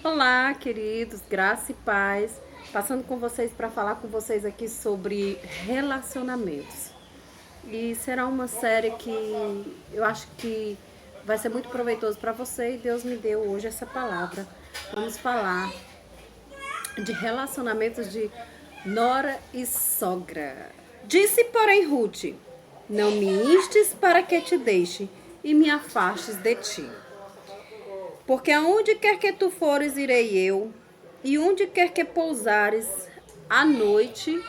Olá, queridos, graça e paz. Passando com vocês para falar com vocês aqui sobre relacionamentos. E será uma série que eu acho que vai ser muito proveitoso para você e Deus me deu hoje essa palavra. Vamos falar de relacionamentos de nora e sogra. Disse, porém, Ruth: não me instes para que te deixe e me afastes de ti. Porque aonde quer que tu fores, irei eu, e onde quer que pousares à noite,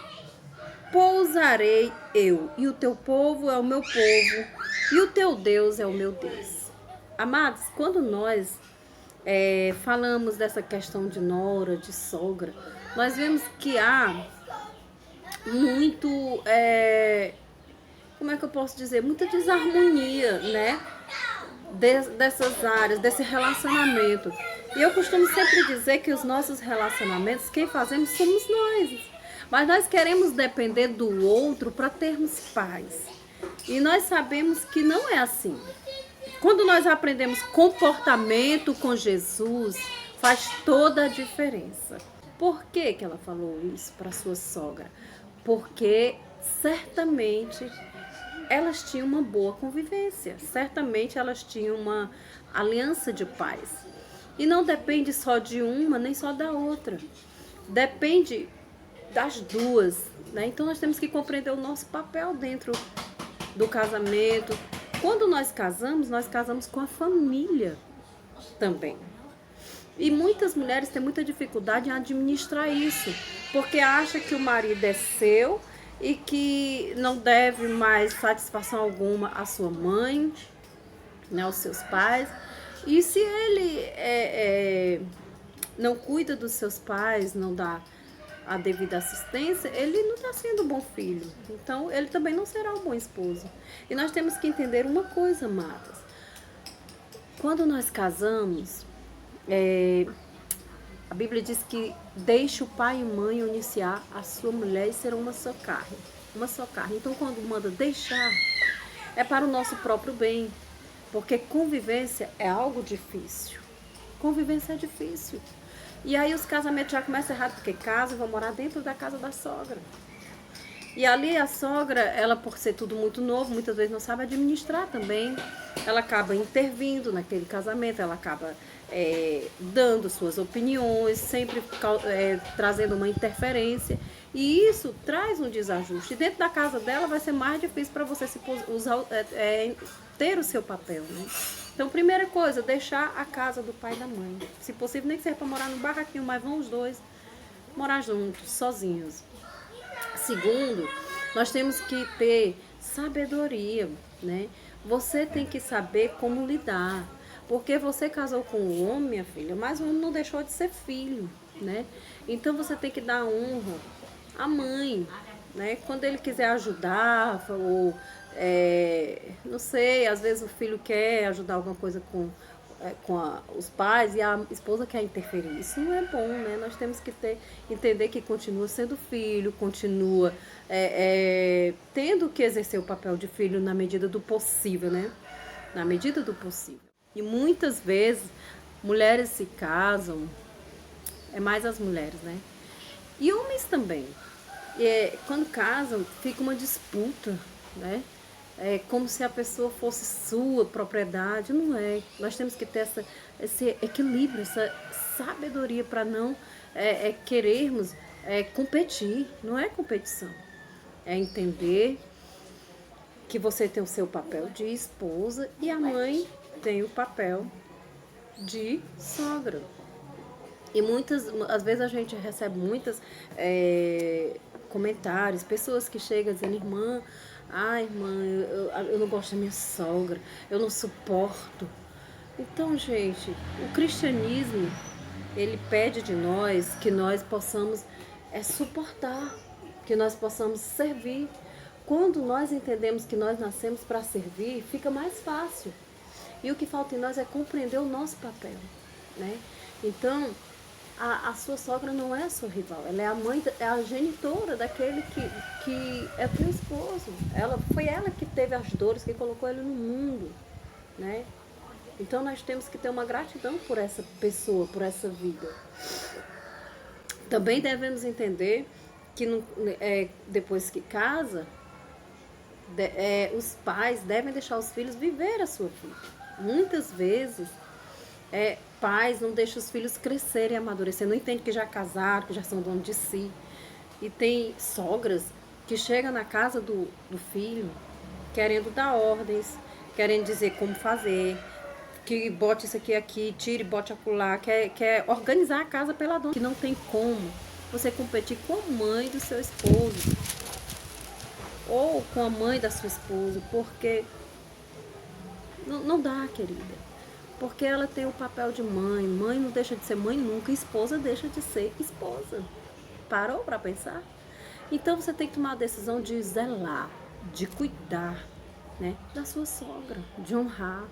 pousarei eu, e o teu povo é o meu povo, e o teu Deus é o meu Deus. Amados, quando nós falamos dessa questão de nora, de sogra, nós vemos que há muito, como é que eu posso dizer, muita desarmonia, né? Dessas áreas, desse relacionamento. E eu costumo sempre dizer que os nossos relacionamentos, quem fazemos somos nós. Mas nós queremos depender do outro para termos paz. E nós sabemos que não é assim. Quando nós aprendemos comportamento com Jesus, faz toda a diferença. Por que que ela falou isso para sua sogra? Porque certamente elas tinham uma boa convivência, certamente elas tinham uma aliança de paz. E não depende só de uma, nem só da outra. Depende das duas, né? Então nós temos que compreender o nosso papel dentro do casamento. Quando nós casamos com a família também. E muitas mulheres têm muita dificuldade em administrar isso, porque acha que o marido é seu e que não deve mais satisfação alguma à sua mãe, né, aos seus pais. E se ele não cuida dos seus pais, não dá a devida assistência, ele não está sendo um bom filho. Então, ele também não será um bom esposo. E nós temos que entender uma coisa, amadas. Quando nós casamos, a Bíblia diz que deixe o pai e mãe uniciar a sua mulher e serão uma só carne. Uma só carne. Então, quando manda deixar, é para o nosso próprio bem. Porque convivência é algo difícil. Convivência é difícil. E aí os casamentos já começam errado, porque casam e vão morar dentro da casa da sogra. E ali a sogra, ela por ser tudo muito novo, muitas vezes não sabe administrar também. Ela acaba intervindo naquele casamento, ela acaba dando suas opiniões, sempre trazendo uma interferência. E isso traz um desajuste. E dentro da casa dela vai ser mais difícil para você ter o seu papel, né? Então, primeira coisa, deixar a casa do pai e da mãe. Se possível, nem que seja para morar no barraquinho, mas vão os dois morar juntos, sozinhos. Segundo, nós temos que ter sabedoria, né? Você tem que saber como lidar. Porque você casou com um homem, minha filha, mas o homem não deixou de ser filho, né? Então você tem que dar honra à mãe, né? Quando ele quiser ajudar, ou não sei, às vezes o filho quer ajudar alguma coisa com os pais e a esposa quer interferir. Isso não é bom, né? Nós temos que entender que continua sendo filho, continua tendo que exercer o papel de filho na medida do possível, né? Na medida do possível. E muitas vezes mulheres se casam, é mais as mulheres, né? E homens também. Quando casam, fica uma disputa, né? É como se a pessoa fosse sua propriedade. Não é. Nós temos que ter esse equilíbrio, essa sabedoria para não querermos competir. Não é competição. É entender que você tem o seu papel de esposa e a mãe tem o papel de sogra. E às vezes a gente recebe muitos comentários, pessoas que chegam dizendo: irmã, eu não gosto da minha sogra, eu não suporto. Então, gente, o cristianismo, ele pede de nós que nós possamos suportar, que nós possamos servir. Quando nós entendemos que nós nascemos para servir, fica mais fácil. E o que falta em nós é compreender o nosso papel, né? Então, a sua sogra não é a sua rival, ela é a mãe, é a genitora daquele que é teu esposo. Foi ela que teve as dores, que colocou ele no mundo, né? Então nós temos que ter uma gratidão por essa pessoa, por essa vida. Também devemos entender que depois que casa, os pais devem deixar os filhos viver a sua vida. Muitas vezes, pais não deixam os filhos crescerem e amadurecer, não entendem que já casaram, que já são donos de si. E tem sogras que chegam na casa do filho querendo dar ordens, querendo dizer como fazer, que bote isso aqui, tire, bote acolá, quer organizar a casa pela dona, que não tem como você competir com a mãe do seu esposo ou com a mãe da sua esposa, porque não dá, querida. Porque ela tem o papel de mãe. Mãe não deixa de ser mãe nunca. Esposa deixa de ser esposa. Parou para pensar? Então você tem que tomar a decisão de zelar, de cuidar, né, da sua sogra, de honrar.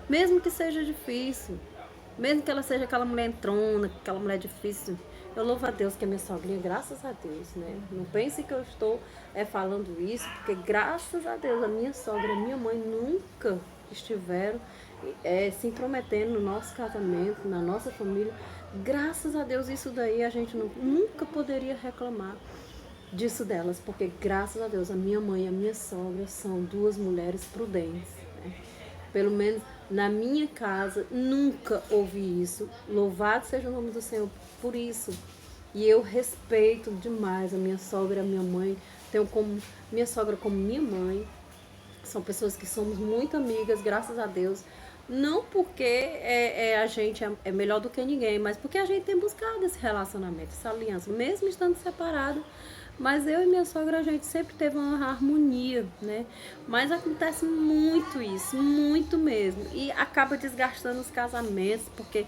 Mesmo que seja difícil. Mesmo que ela seja aquela mulher entrona, aquela mulher difícil. Eu louvo a Deus que é minha sogrinha, graças a Deus, né? Não pense que eu estou falando isso, porque graças a Deus a minha sogra e a minha mãe nunca estiveram se intrometendo no nosso casamento, na nossa família. Graças a Deus isso daí a gente nunca poderia reclamar disso delas, porque graças a Deus a minha mãe e a minha sogra são duas mulheres prudentes, né? Pelo menos na minha casa nunca ouvi isso. Louvado seja o nome do Senhor por isso. E eu respeito demais a minha sogra e a minha mãe. Tenho como minha sogra como minha mãe. São pessoas que somos muito amigas, graças a Deus. Não porque a gente é melhor do que ninguém, mas porque a gente tem buscado esse relacionamento, essa aliança, mesmo estando separado. Mas eu e minha sogra, a gente sempre teve uma harmonia, né? Mas acontece muito isso, muito mesmo. E acaba desgastando os casamentos, porque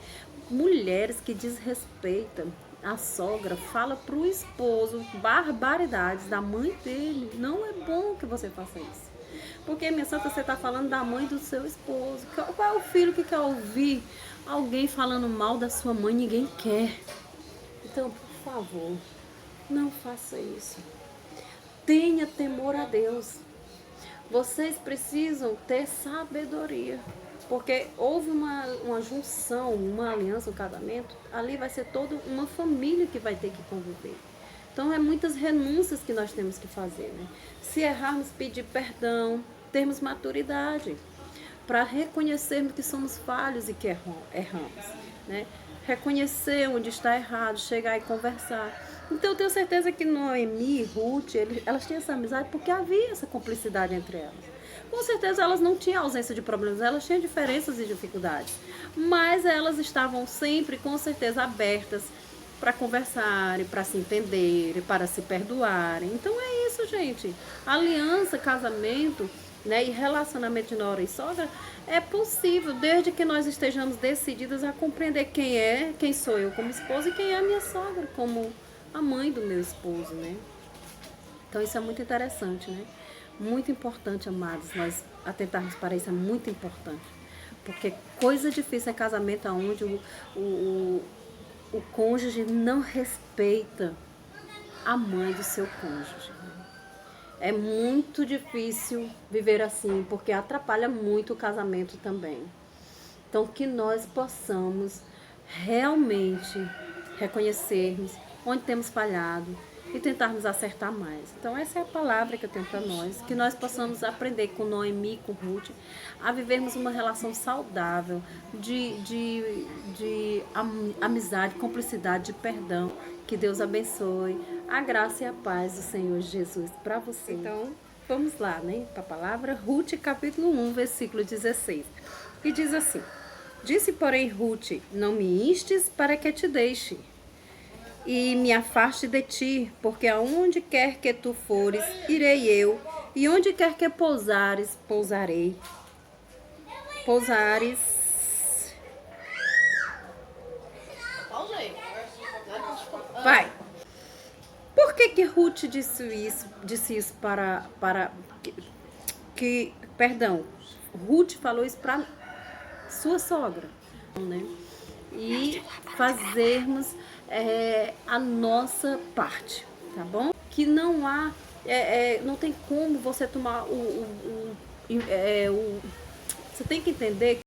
mulheres que desrespeitam a sogra fala pro esposo barbaridades da mãe dele. Não é bom que você faça isso. Porque, minha santa, você está falando da mãe do seu esposo. Qual é o filho que quer ouvir alguém falando mal da sua mãe? Ninguém quer. Então, por favor, não faça isso. Tenha temor a Deus. Vocês precisam ter sabedoria. Porque houve uma junção, uma aliança, um casamento. Ali vai ser toda uma família que vai ter que conviver. Então, é muitas renúncias que nós temos que fazer, né? Se errarmos, pedir perdão, termos maturidade para reconhecermos que somos falhos e que erramos, né? Reconhecer onde está errado, chegar e conversar. Então, eu tenho certeza que Noemi e Ruth, elas tinham essa amizade porque havia essa cumplicidade entre elas. Com certeza, elas não tinham ausência de problemas, elas tinham diferenças e dificuldades. Mas elas estavam sempre, com certeza, abertas para conversarem, para se entenderem, para se perdoarem. Então é isso, gente. Aliança, casamento, né, e relacionamento de nora e sogra é possível, desde que nós estejamos decididas a compreender quem sou eu como esposa e quem é a minha sogra como a mãe do meu esposo, né? Então isso é muito interessante, né? Muito importante, amados, nós atentarmos para isso, é muito importante. Porque coisa difícil é casamento onde o cônjuge não respeita a mãe do seu cônjuge. É muito difícil viver assim, porque atrapalha muito o casamento também. Então, que nós possamos realmente reconhecermos onde temos falhado e tentarmos acertar mais. Então, essa é a palavra que eu tenho para nós, que nós possamos aprender com Noemi e com Ruth a vivermos uma relação saudável de amizade, cumplicidade, de perdão. Que Deus abençoe a graça e a paz do Senhor Jesus para você. Então, vamos lá, né, para a palavra Ruth, capítulo 1, versículo 16. E diz assim: Disse, porém, Ruth, não me instes para que te deixe e me afaste de ti, porque aonde quer que tu fores, irei eu, e onde quer que pousares, pousarei. Pousares. Vai. Por que Ruth disse isso perdão, Ruth falou isso para sua sogra, né? E fazermos a nossa parte, tá bom? Que não há, não tem como você tomar você tem que entender